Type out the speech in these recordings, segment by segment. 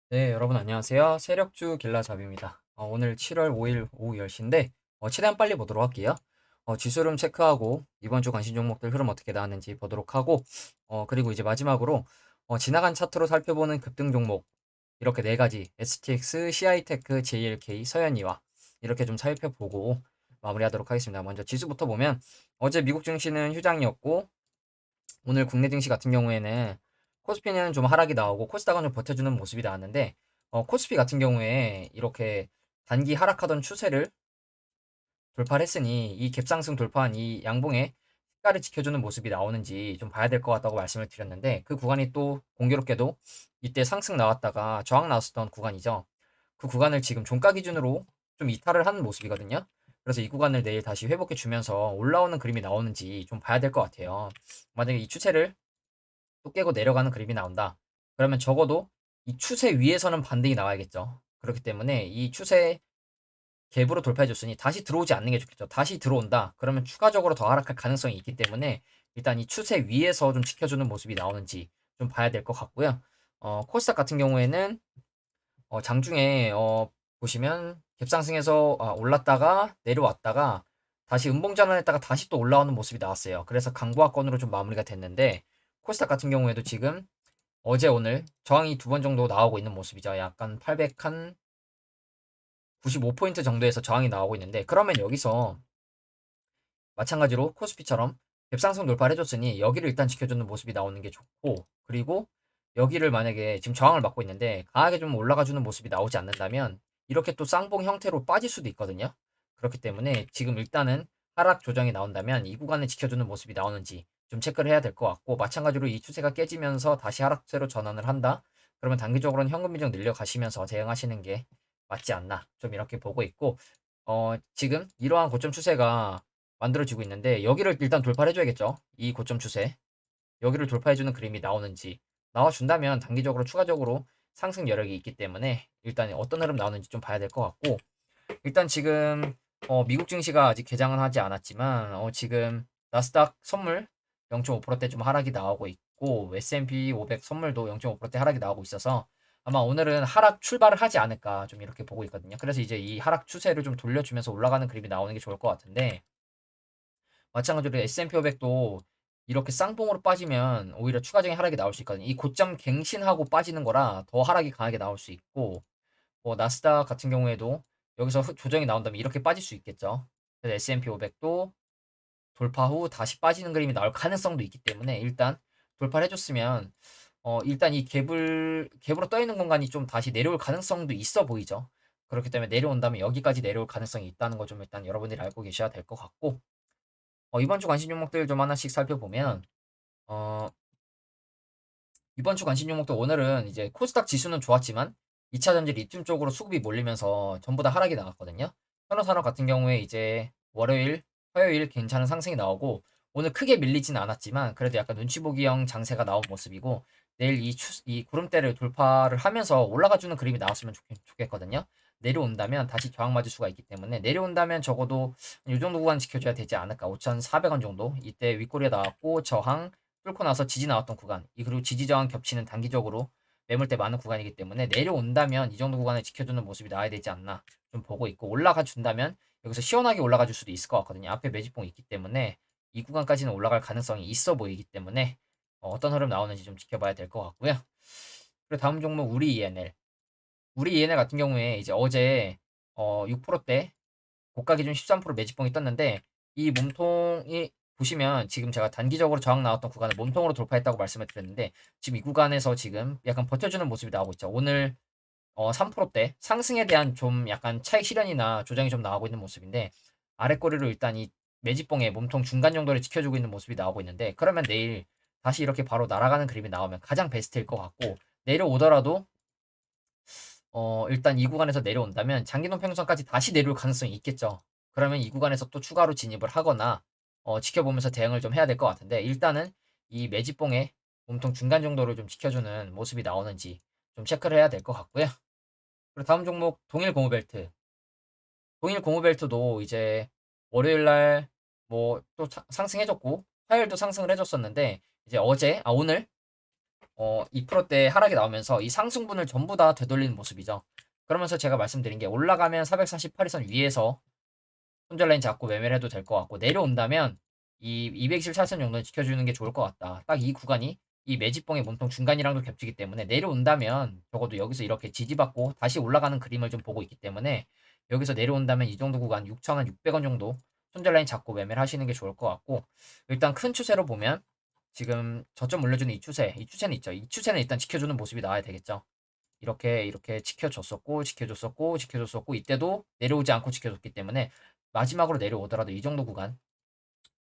네, 여러분 안녕하세요. 세력주 길라잡입니다. 오늘 7월 5일 오후 10시인데 최대한 빨리 보도록 할게요. 지수 흐름 체크하고 이번 주 관심 종목들 흐름 어떻게 나왔는지 보도록 하고 그리고 이제 마지막으로 지나간 차트로 살펴보는 급등 종목 이렇게 네 가지 STX, CI테크, JLK, 서현이와 이렇게 좀 살펴보고 마무리하도록 하겠습니다. 먼저 지수부터 보면 어제 미국 증시는 휴장이었고 오늘 국내 증시 같은 경우에는 코스피는 좀 하락이 나오고 코스닥은 좀 버텨주는 모습이 나왔는데 코스피 같은 경우에 이렇게 단기 하락하던 추세를 돌파를 했으니 이 갭상승 돌파한 이 양봉의 시가를 지켜주는 모습이 나오는지 좀 봐야 될 것 같다고 말씀을 드렸는데 그 구간이 또 공교롭게도 이때 상승 나왔다가 저항 나왔었던 구간이죠. 그 구간을 지금 종가 기준으로 좀 이탈을 하는 모습이거든요. 그래서 이 구간을 내일 다시 회복해 주면서 올라오는 그림이 나오는지 좀 봐야 될 것 같아요. 만약에 이 추세를 또 깨고 내려가는 그림이 나온다. 그러면 적어도 이 추세 위에서는 반등이 나와야겠죠. 그렇기 때문에 이 추세 갭으로 돌파해 줬으니 다시 들어오지 않는 게 좋겠죠. 다시 들어온다. 그러면 추가적으로 더 하락할 가능성이 있기 때문에 일단 이 추세 위에서 좀 지켜주는 모습이 나오는지 좀 봐야 될 것 같고요. 코스닥 같은 경우에는 장중에 보시면 갭상승해서 올랐다가 내려왔다가 다시 음봉 전환했다가 다시 또 올라오는 모습이 나왔어요. 그래서 강보합권으로 좀 마무리가 됐는데 코스닥 같은 경우에도 지금 어제 오늘 저항이 두 번 정도 나오고 있는 모습이죠. 약간 800 한 95포인트 정도에서 저항이 나오고 있는데 그러면 여기서 마찬가지로 코스피처럼 갭상승 돌파를 해줬으니 여기를 일단 지켜주는 모습이 나오는 게 좋고 그리고 여기를 만약에 지금 저항을 받고 있는데 강하게 좀 올라가주는 모습이 나오지 않는다면 이렇게 또 쌍봉 형태로 빠질 수도 있거든요. 그렇기 때문에 지금 일단은 하락 조정이 나온다면 이 구간을 지켜주는 모습이 나오는지 좀 체크를 해야 될 것 같고 마찬가지로 이 추세가 깨지면서 다시 하락세로 전환을 한다. 그러면 단기적으로는 현금 비중 늘려가시면서 대응하시는 게 맞지 않나 좀 이렇게 보고 있고 지금 이러한 고점 추세가 만들어지고 있는데 여기를 일단 돌파를 해줘야겠죠. 이 고점 추세. 여기를 돌파해주는 그림이 나오는지 나와준다면 단기적으로 추가적으로 상승 여력이 있기 때문에 일단 어떤 흐름 나오는지 좀 봐야 될 것 같고 일단 지금 미국 증시가 아직 개장은 하지 않았지만 지금 나스닥 선물 0.5%대 좀 하락이 나오고 있고 S&P 500 선물도 0.5%대 하락이 나오고 있어서 아마 오늘은 하락 출발을 하지 않을까 좀 이렇게 보고 있거든요. 그래서 이제 이 하락 추세를 좀 돌려주면서 올라가는 그림이 나오는 게 좋을 것 같은데 마찬가지로 S&P 500도 이렇게 쌍봉으로 빠지면 오히려 추가적인 하락이 나올 수 있거든요. 이 고점 갱신하고 빠지는 거라 더 하락이 강하게 나올 수 있고 뭐 나스닥 같은 경우에도 여기서 조정이 나온다면 이렇게 빠질 수 있겠죠. 그래서 S&P 500도 돌파 후 다시 빠지는 그림이 나올 가능성도 있기 때문에 일단 돌파를 해줬으면 일단 이 갭으로 떠 있는 공간이 좀 다시 내려올 가능성도 있어 보이죠. 그렇기 때문에 내려온다면 여기까지 내려올 가능성이 있다는 거 좀 일단 여러분들이 알고 계셔야 될 것 같고 이번 주 관심 종목들 좀 하나씩 살펴보면 어, 이번 주 관심 종목들 오늘은 이제 코스닥 지수는 좋았지만 2차 전지 리튬 쪽으로 수급이 몰리면서 전부 다 하락이 나왔거든요. 현호산업 같은 경우에 이제 월요일, 화요일 괜찮은 상승이 나오고 오늘 크게 밀리진 않았지만 그래도 약간 눈치 보기형 장세가 나온 모습이고 내일 이 구름대를 돌파를 하면서 올라가주는 그림이 나왔으면 좋겠거든요. 내려온다면 다시 저항 맞을 수가 있기 때문에 내려온다면 적어도 이 정도 구간 지켜줘야 되지 않을까. 5,400원 정도. 이때 윗꼬리에 나왔고 저항 뚫고 나서 지지 나왔던 구간. 그리고 지지 저항 겹치는 단기적으로 매물대 많은 구간이기 때문에 내려온다면 이 정도 구간을 지켜주는 모습이 나와야 되지 않나 좀 보고 있고 올라가 준다면 여기서 시원하게 올라가 줄 수도 있을 것 같거든요. 앞에 매집봉이 있기 때문에 이 구간까지는 올라갈 가능성이 있어 보이기 때문에 어떤 흐름 나오는지 좀 지켜봐야 될 것 같고요. 그리고 다음 종목 우리 ENL. 우리 ENL 같은 경우에 이제 어제 6%대 고가 기준 13% 매집봉이 떴는데 이 몸통이 보시면 지금 제가 단기적으로 저항 나왔던 구간을 몸통으로 돌파했다고 말씀을 드렸는데 지금 이 구간에서 지금 약간 버텨주는 모습이 나오고 있죠. 오늘 3%대 상승에 대한 좀 약간 차익 실현이나 조정이 좀 나오고 있는 모습인데 아랫꼬리로 일단 이 매집봉의 몸통 중간 정도를 지켜주고 있는 모습이 나오고 있는데 그러면 내일 다시 이렇게 바로 날아가는 그림이 나오면 가장 베스트일 것 같고 내려오더라도 일단 이 구간에서 내려온다면 장기 논평선까지 다시 내려올 가능성이 있겠죠. 그러면 이 구간에서 또 추가로 진입을 하거나 지켜보면서 대응을 좀 해야 될 것 같은데 일단은 이 매집봉의 몸통 중간 정도를 좀 지켜주는 모습이 나오는지 좀 체크를 해야 될 것 같고요. 그리고 다음 종목 동일 고무벨트. 동일 고무벨트도 이제 월요일 날 뭐 또 상승해줬고 화요일도 상승을 해줬었는데 이제 오늘 2%대 하락이 나오면서 이 상승분을 전부 다 되돌리는 모습이죠. 그러면서 제가 말씀드린 게 올라가면 448일선 위에서 손절 라인 잡고 매매를 해도 될 것 같고 내려온다면 이 224선 정도는 지켜주는 게 좋을 것 같다. 딱 이 구간이 이 매집봉의 몸통 중간이랑도 겹치기 때문에 내려온다면 적어도 여기서 이렇게 지지받고 다시 올라가는 그림을 좀 보고 있기 때문에 여기서 내려온다면 이 정도 구간 6,600원 정도 손절 라인 잡고 매매를 하시는 게 좋을 것 같고 일단 큰 추세로 보면 지금 저점 올려주는 이 추세는 있죠. 이 추세는 일단 지켜주는 모습이 나와야 되겠죠. 이렇게 지켜줬었고 이때도 내려오지 않고 지켜줬기 때문에 마지막으로 내려오더라도 이 정도 구간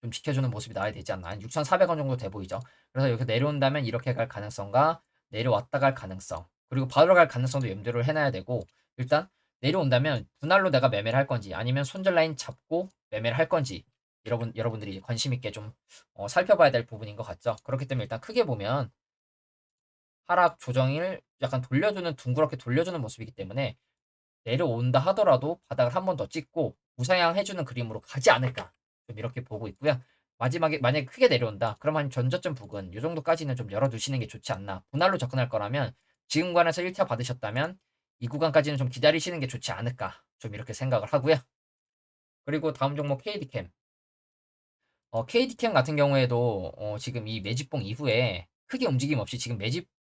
좀 지켜주는 모습이 나와야 되지 않나. 한 6,400원 정도 돼 보이죠. 그래서 이렇게 내려온다면 이렇게 갈 가능성과 내려왔다 갈 가능성 그리고 바로 갈 가능성도 염두를 해놔야 되고 일단 내려온다면 분할로 내가 매매를 할 건지 아니면 손절 라인 잡고 매매를 할 건지 여러분들이 관심 있게 좀 살펴봐야 될 부분인 것 같죠. 그렇기 때문에 일단 크게 보면 하락 조정을 약간 돌려주는 둥그렇게 돌려주는 모습이기 때문에 내려온다 하더라도 바닥을 한 번 더 찍고 우상향 해주는 그림으로 가지 않을까 좀 이렇게 보고 있고요. 마지막에 만약에 크게 내려온다 그러면 전저점 부근 이 정도까지는 좀 열어두시는 게 좋지 않나. 분할로 접근할 거라면 지금 관에서 1차 받으셨다면 이 구간까지는 좀 기다리시는 게 좋지 않을까 좀 이렇게 생각을 하고요. 그리고 다음 종목 KD캠. KD캠 같은 경우에도 지금 이 매집봉 이후에 크게 움직임 없이 지금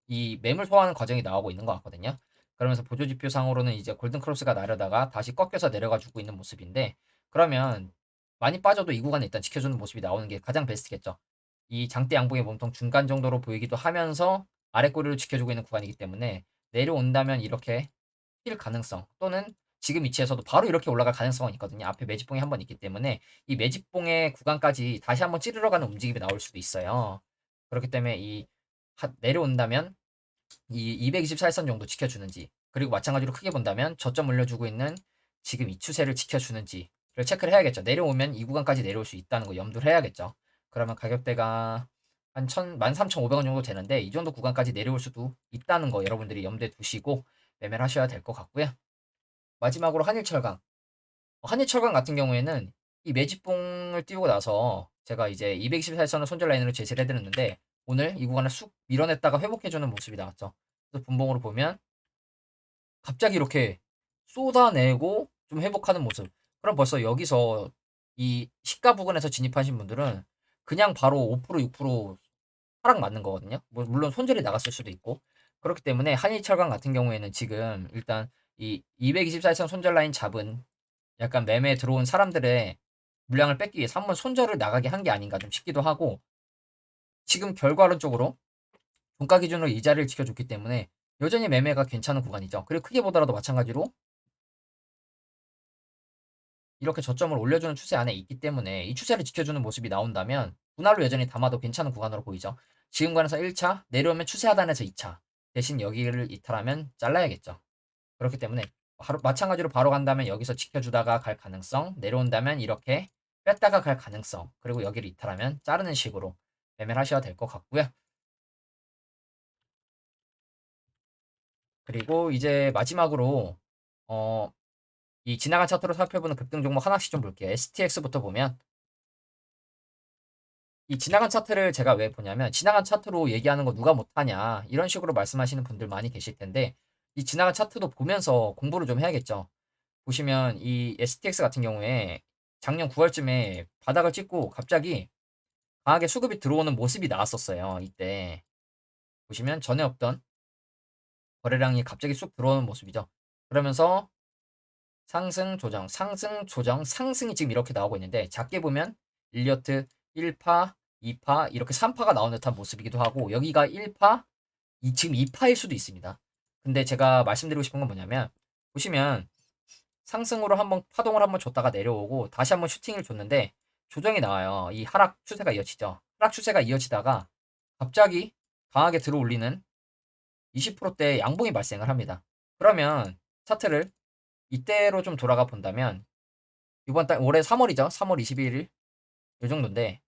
이 매물 소화하는 과정이 나오고 있는 것 같거든요. 그러면서 보조지표상으로는 이제 골든크로스가 나려다가 다시 꺾여서 내려가 주고 있는 모습인데 그러면 많이 빠져도 이 구간에 일단 지켜주는 모습이 나오는 게 가장 베스트겠죠. 이 장대 양봉의 몸통 중간 정도로 보이기도 하면서 아래 꼬리를 지켜주고 있는 구간이기 때문에 내려온다면 이렇게 뛸 가능성 또는 지금 위치에서도 바로 이렇게 올라갈 가능성은 있거든요. 앞에 매집봉이 한번 있기 때문에 이 매집봉의 구간까지 다시 한번 찌르러 가는 움직임이 나올 수도 있어요. 그렇기 때문에 내려온다면 이 224일선 정도 지켜주는지 그리고 마찬가지로 크게 본다면 저점 올려주고 있는 지금 이 추세를 지켜주는지를 체크를 해야겠죠. 내려오면 이 구간까지 내려올 수 있다는 거 염두를 해야겠죠. 그러면 가격대가 한 13,500원 정도 되는데 이 정도 구간까지 내려올 수도 있다는 거 여러분들이 염두에 두시고 매매를 하셔야 될 것 같고요. 마지막으로 한일철강. 한일철강 같은 경우에는 이 매집봉을 띄우고 나서 제가 이제 224일선을 손절 라인으로 제시를 해드렸는데 오늘 이 구간을 쑥 밀어냈다가 회복해주는 모습이 나왔죠. 그래서 분봉으로 보면 갑자기 이렇게 쏟아내고 좀 회복하는 모습. 그럼 벌써 여기서 이 시가 부근에서 진입하신 분들은 그냥 바로 5% 6% 하락 맞는 거거든요. 뭐 물론 손절이 나갔을 수도 있고. 그렇기 때문에 한일철강 같은 경우에는 지금 일단 이 224일선 손절 라인 잡은 약간 매매에 들어온 사람들의 물량을 뺏기 위해서 한번 손절을 나가게 한 게 아닌가 좀 싶기도 하고 지금 결과론적으로 종가 기준으로 이 자리를 지켜줬기 때문에 여전히 매매가 괜찮은 구간이죠. 그리고 크게 보더라도 마찬가지로 이렇게 저점을 올려주는 추세 안에 있기 때문에 이 추세를 지켜주는 모습이 나온다면 분할로 여전히 담아도 괜찮은 구간으로 보이죠. 지금 관에서 1차 내려오면 추세 하단에서 2차 대신 여기를 이탈하면 잘라야겠죠. 그렇기 때문에 마찬가지로 바로 간다면 여기서 지켜주다가 갈 가능성 내려온다면 이렇게 뺐다가 갈 가능성 그리고 여기를 이탈하면 자르는 식으로 매매를 하셔야 될 것 같고요. 그리고 이제 마지막으로 어, 이 지나간 차트로 살펴보는 급등 종목 하나씩 좀 볼게요. STX부터 보면 이 지나간 차트를 제가 왜 보냐면 지나간 차트로 얘기하는 거 누가 못하냐 이런 식으로 말씀하시는 분들 많이 계실 텐데 이 지나간 차트도 보면서 공부를 좀 해야겠죠. 보시면 이 STX 같은 경우에 작년 9월쯤에 바닥을 찍고 갑자기 강하게 수급이 들어오는 모습이 나왔었어요. 이때 보시면 전에 없던 거래량이 갑자기 쑥 들어오는 모습이죠. 그러면서 상승, 조정, 상승, 조정, 상승이 지금 이렇게 나오고 있는데 작게 보면 일리어트 1파, 2파 이렇게 3파가 나오는 듯한 모습이기도 하고 여기가 1파, 지금 2파일 수도 있습니다. 근데 제가 말씀드리고 싶은 건 뭐냐면 보시면 상승으로 한번 파동을 한번 줬다가 내려오고 다시 한번 슈팅을 줬는데 조정이 나와요. 이 하락 추세가 이어지죠. 하락 추세가 이어지다가 갑자기 강하게 들어올리는 20%대 양봉이 발생을 합니다. 그러면 차트를 이때로 좀 돌아가 본다면 이번 달 올해 3월이죠. 3월 21일 이 정도인데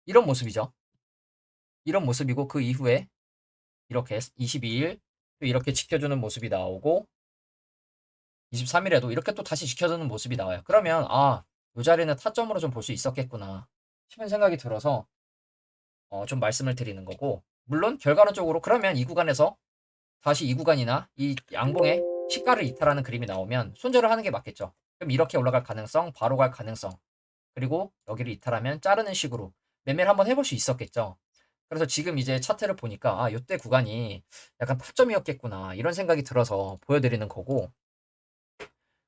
이런 모습이죠. 이런 모습이고 그 이후에 이렇게 22일 또 이렇게 지켜주는 모습이 나오고 23일에도 이렇게 또 다시 지켜주는 모습이 나와요. 그러면 이 자리는 타점으로 좀 볼 수 있었겠구나 싶은 생각이 들어서 좀 말씀을 드리는 거고 물론 결과론적으로 그러면 이 구간에서 다시 이 구간이나 이 양봉에 시가를 이탈하는 그림이 나오면 손절을 하는 게 맞겠죠. 그럼 이렇게 올라갈 가능성, 바로 갈 가능성, 그리고 여기를 이탈하면 자르는 식으로 매매를 한번 해볼 수 있었겠죠. 그래서 지금 이제 차트를 보니까 아, 이때 구간이 약간 타점이었겠구나 이런 생각이 들어서 보여드리는 거고,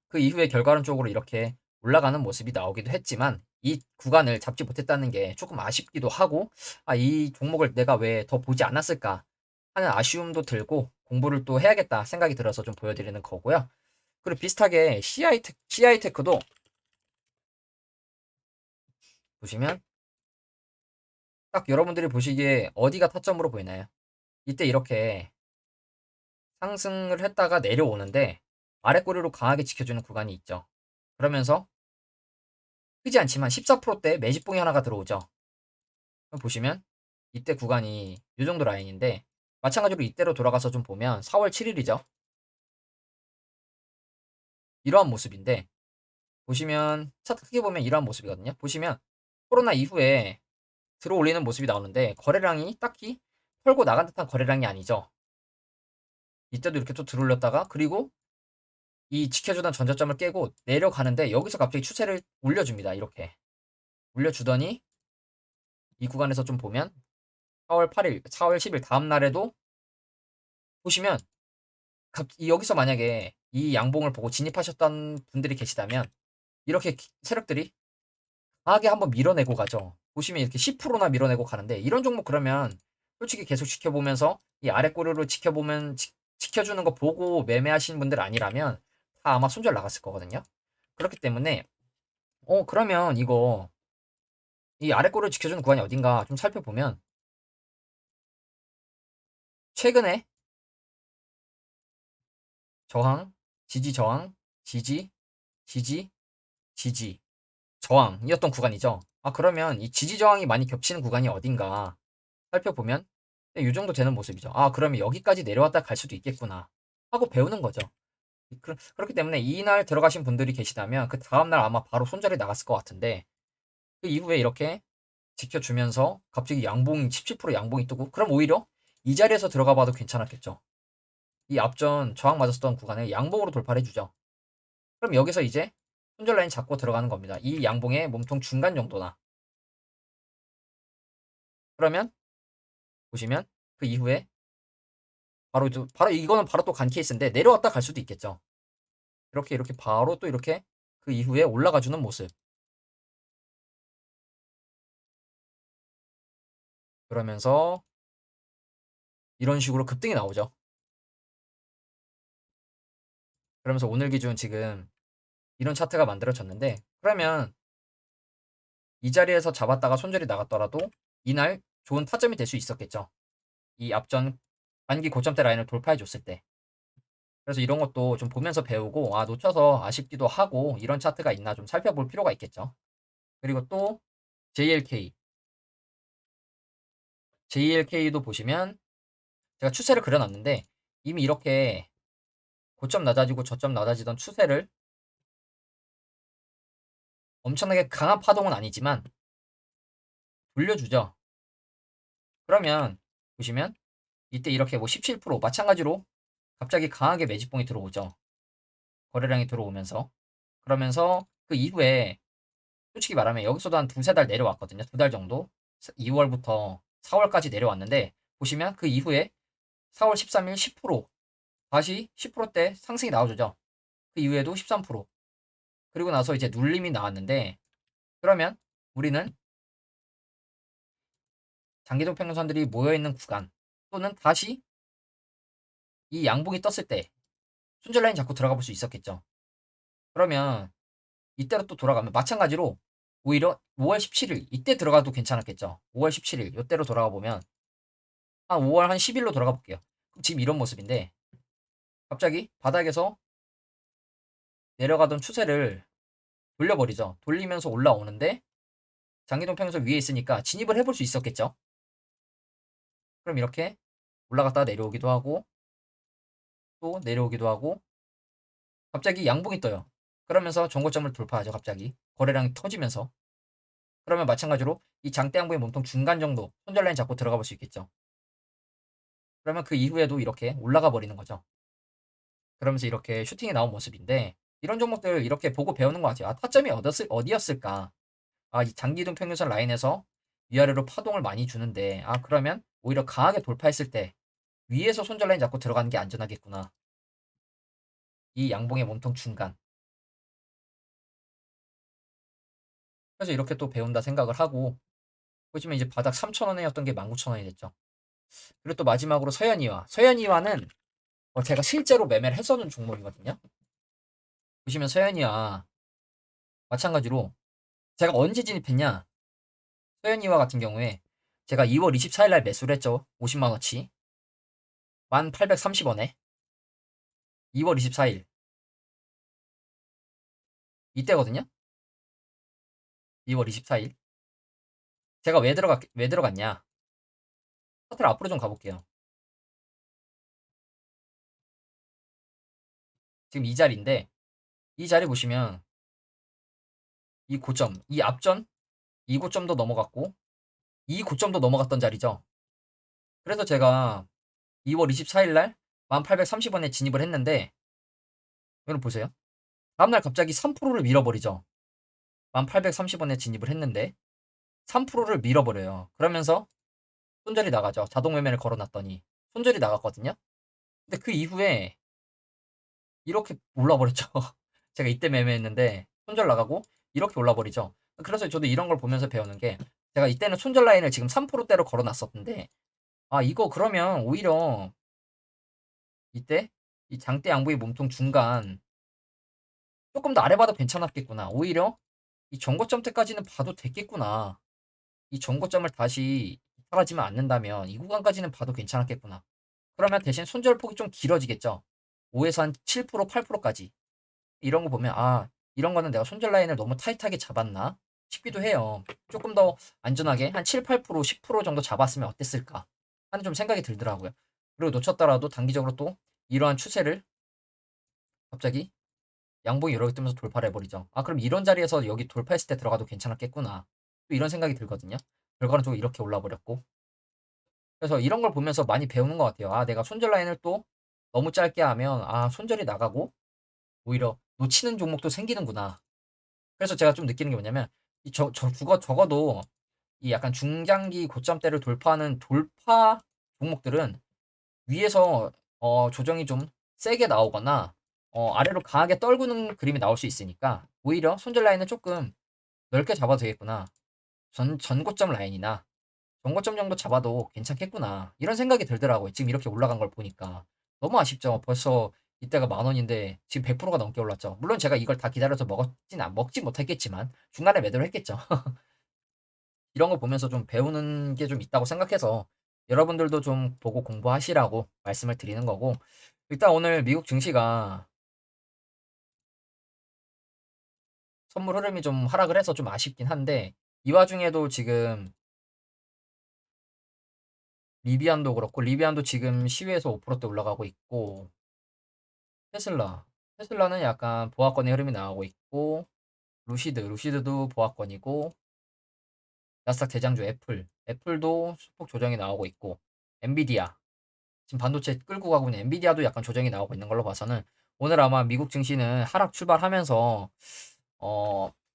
그 이후에 결과론적으로 이렇게 올라가는 모습이 나오기도 했지만 이 구간을 잡지 못했다는 게 조금 아쉽기도 하고, 아, 이 종목을 내가 왜 더 보지 않았을까 하는 아쉬움도 들고 공부를 또 해야겠다 생각이 들어서 좀 보여드리는 거고요. 그리고 비슷하게 CI테크도 보시면 딱 여러분들이 보시기에 어디가 타점으로 보이나요? 이때 이렇게 상승을 했다가 내려오는데 아래 꼬리로 강하게 지켜주는 구간이 있죠. 그러면서 크지 않지만 14%대 매집봉이 하나가 들어오죠. 보시면 이때 구간이 이 정도 라인인데, 마찬가지로 이때로 돌아가서 좀 보면 4월 7일이죠. 이러한 모습인데, 보시면 차트 크게 보면 이러한 모습이거든요. 보시면 코로나 이후에 들어올리는 모습이 나오는데 거래량이 딱히 털고 나간 듯한 거래량이 아니죠. 이때도 이렇게 또 들어올렸다가 그리고 이 지켜주던 전저점을 깨고 내려가는데 여기서 갑자기 추세를 올려줍니다. 이렇게 올려주더니 이 구간에서 좀 보면 4월 8일, 4월 10일 다음 날에도 보시면 여기서 만약에 이 양봉을 보고 진입하셨던 분들이 계시다면 이렇게 세력들이 강하게 한번 밀어내고 가죠. 보시면 이렇게 10%나 밀어내고 가는데, 이런 종목 그러면 솔직히 계속 지켜보면서 이 아래 꼬리로 지켜보면 지켜주는 거 보고 매매하시는 분들 아니라면 다 아마 손절 나갔을 거거든요. 그렇기 때문에 그러면 이거 이 아래 꼬리를 지켜주는 구간이 어딘가 좀 살펴보면 최근에 저항, 지지, 저항, 지지, 지지, 지지, 저항이었던 구간이죠. 아, 그러면 이 지지 저항이 많이 겹치는 구간이 어딘가 살펴보면 이 정도 되는 모습이죠. 아, 그러면 여기까지 내려왔다 갈 수도 있겠구나 하고 배우는 거죠. 그렇기 때문에 이날 들어가신 분들이 계시다면 그 다음날 아마 바로 손절이 나갔을 것 같은데, 그 이후에 이렇게 지켜주면서 갑자기 양봉 17% 양봉이 뜨고, 그럼 오히려 이 자리에서 들어가 봐도 괜찮았겠죠. 이 앞전 저항 맞았던 구간을 양봉으로 돌파를 해주죠. 그럼 여기서 이제 손절 라인 잡고 들어가는 겁니다. 이 양봉의 몸통 중간 정도나. 그러면 보시면 그 이후에 바로 이거는 바로 또 간 케이스인데 내려왔다 갈 수도 있겠죠. 이렇게 바로 또 이렇게 그 이후에 올라가 주는 모습. 그러면서 이런 식으로 급등이 나오죠. 그러면서 오늘 기준 지금 이런 차트가 만들어졌는데, 그러면 이 자리에서 잡았다가 손절이 나갔더라도 이날 좋은 타점이 될 수 있었겠죠. 이 앞전 단기 고점대 라인을 돌파해 줬을 때. 그래서 이런 것도 좀 보면서 배우고, 아, 놓쳐서 아쉽기도 하고 이런 차트가 있나 좀 살펴볼 필요가 있겠죠. 그리고 또 JLK. JLK도 보시면 제가 추세를 그려놨는데 이미 이렇게 고점 낮아지고 저점 낮아지던 추세를 엄청나게 강한 파동은 아니지만 돌려주죠. 그러면 보시면 이때 이렇게 뭐 17% 마찬가지로 갑자기 강하게 매집봉이 들어오죠. 거래량이 들어오면서. 그러면서 그 이후에 솔직히 말하면 여기서도 한 두세 달 내려왔거든요. 두 달 정도. 2월부터 4월까지 내려왔는데 보시면 그 이후에 4월 13일 10% 다시 10%대 상승이 나와주죠. 그 이후에도 13%. 그리고 나서 이제 눌림이 나왔는데, 그러면 우리는 장기적 평균선들이 모여있는 구간 또는 다시 이 양봉이 떴을 때 손절 라인 잡고 들어가 볼 수 있었겠죠. 그러면 이때로 또 돌아가면 마찬가지로 오히려 5월 17일 이때 들어가도 괜찮았겠죠. 5월 17일 이때로 돌아가 보면 한 5월 한 10일로 돌아가 볼게요. 그럼 지금 이런 모습인데 갑자기 바닥에서 내려가던 추세를 돌려버리죠. 돌리면서 올라오는데 장기동 평균선 위에 있으니까 진입을 해볼 수 있었겠죠. 그럼 이렇게 올라갔다가 내려오기도 하고 또 내려오기도 하고 갑자기 양봉이 떠요. 그러면서 정고점을 돌파하죠. 갑자기 거래량이 터지면서. 그러면 마찬가지로 이 장대 양봉의 몸통 중간 정도 손절 라인 잡고 들어가 볼 수 있겠죠. 그러면 그 이후에도 이렇게 올라가 버리는 거죠. 그러면서 이렇게 슈팅이 나온 모습인데 이런 종목들 이렇게 보고 배우는 것 같아요. 아, 타점이 어디였을까? 아, 이 장기이동 평균선 라인에서 위아래로 파동을 많이 주는데 아, 그러면 오히려 강하게 돌파했을 때 위에서 손절 라인 잡고 들어가는 게 안전하겠구나. 이 양봉의 몸통 중간. 그래서 이렇게 또 배운다 생각을 하고 보시면 이제 바닥 3,000원이었던 게 19,000원이 됐죠. 그리고 또 마지막으로 서현이와. 서현이와는 제가 실제로 매매를 했었는 종목이거든요. 보시면 서현이와 마찬가지로 제가 언제 진입했냐? 서현이와 같은 경우에 제가 2월 24일 날 매수를 했죠. 50만 원치. 1,830원에 2월 24일 이때거든요. 2월 24일. 제가 왜 들어갔냐? 차트를 앞으로 좀 가볼게요. 지금 이 자리인데 이 자리 보시면 이 고점, 이 앞전 이 고점도 넘어갔고 이 고점도 넘어갔던 자리죠. 그래서 제가 2월 24일 날 1,830원에 진입을 했는데 여러분 보세요. 다음날 갑자기 3%를 밀어버리죠. 1,830원에 진입을 했는데 3%를 밀어버려요. 그러면서 손절이 나가죠. 자동 매매를 걸어놨더니 손절이 나갔거든요. 근데 그 이후에 이렇게 올라버렸죠. 제가 이때 매매했는데 손절 나가고 이렇게 올라버리죠. 그래서 저도 이런 걸 보면서 배우는 게 제가 이때는 손절 라인을 지금 3%대로 걸어놨었는데 아, 이거 그러면 오히려 이때 이 장대 양보의 몸통 중간 조금 더 아래 봐도 괜찮았겠구나. 오히려 이 전고점 때까지는 봐도 됐겠구나. 이 전고점을 다시 사라지면 않는다면 이 구간까지는 봐도 괜찮았겠구나. 그러면 대신 손절 폭이 좀 길어지겠죠. 5에서 한 7%, 8%까지. 이런 거 보면 아, 이런 거는 내가 손절 라인을 너무 타이트하게 잡았나 싶기도 해요. 조금 더 안전하게 한 7, 8%, 10% 정도 잡았으면 어땠을까 하는 좀 생각이 들더라고요. 그리고 놓쳤더라도 단기적으로 또 이러한 추세를 갑자기 양봉이 이렇게 뜨면서 돌파를 해버리죠. 아, 그럼 이런 자리에서 여기 돌파했을 때 들어가도 괜찮았겠구나. 또 이런 생각이 들거든요. 결과는 이렇게 올라버렸고. 그래서 이런 걸 보면서 많이 배우는 것 같아요. 아, 내가 손절 라인을 또 너무 짧게 하면 아, 손절이 나가고 오히려 놓치는 종목도 생기는구나. 그래서 제가 좀 느끼는 게 뭐냐면 적어도 이 약간 중장기 고점대를 돌파하는 돌파 종목들은 위에서 조정이 좀 세게 나오거나 아래로 강하게 떨구는 그림이 나올 수 있으니까 오히려 손절 라인은 조금 넓게 잡아도 되겠구나. 전고점 라인이나 전고점 정도 잡아도 괜찮겠구나. 이런 생각이 들더라고요. 지금 이렇게 올라간 걸 보니까. 너무 아쉽죠. 벌써 이때가 10,000원인데 지금 100%가 넘게 올랐죠. 물론 제가 이걸 다 기다려서 먹지 못했겠지만 중간에 매도를 했겠죠. 이런 거 보면서 좀 배우는 게 좀 있다고 생각해서 여러분들도 좀 보고 공부하시라고 말씀을 드리는 거고 일단 오늘 미국 증시가 선물 흐름이 좀 하락을 해서 좀 아쉽긴 한데 이 와중에도 지금 리비안도 그렇고 리비안도 지금 시위에서 5%대 올라가고 있고 테슬라 테슬라는 약간 보합권의 흐름이 나오고 있고 루시드도 보합권이고 나스닥 대장주 애플도 소폭 조정이 나오고 있고 엔비디아 지금 반도체 끌고 가고 있는 엔비디아도 약간 조정이 나오고 있는 걸로 봐서는 오늘 아마 미국 증시는 하락 출발하면서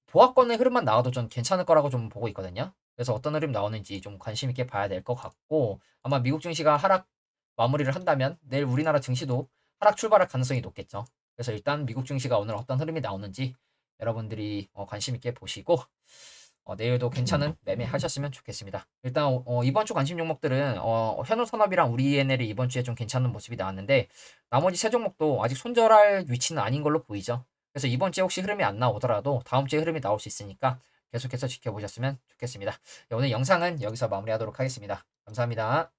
보합권의 흐름만 나와도 좀 괜찮을 거라고 좀 보고 있거든요. 그래서 어떤 흐름 나오는지 좀 관심 있게 봐야 될 것 같고 아마 미국 증시가 하락 마무리를 한다면 내일 우리나라 증시도 하락 출발할 가능성이 높겠죠. 그래서 일단 미국 증시가 오늘 어떤 흐름이 나오는지 여러분들이 관심 있게 보시고 내일도 괜찮은 매매하셨으면 좋겠습니다. 일단 이번 주 관심 종목들은 현우산업이랑 우리NL이 이번 주에 좀 괜찮은 모습이 나왔는데 나머지 세 종목도 아직 손절할 위치는 아닌 걸로 보이죠. 그래서 이번 주에 혹시 흐름이 안 나오더라도 다음 주에 흐름이 나올 수 있으니까 계속해서 지켜보셨으면 좋겠습니다. 네, 오늘 영상은 여기서 마무리하도록 하겠습니다. 감사합니다.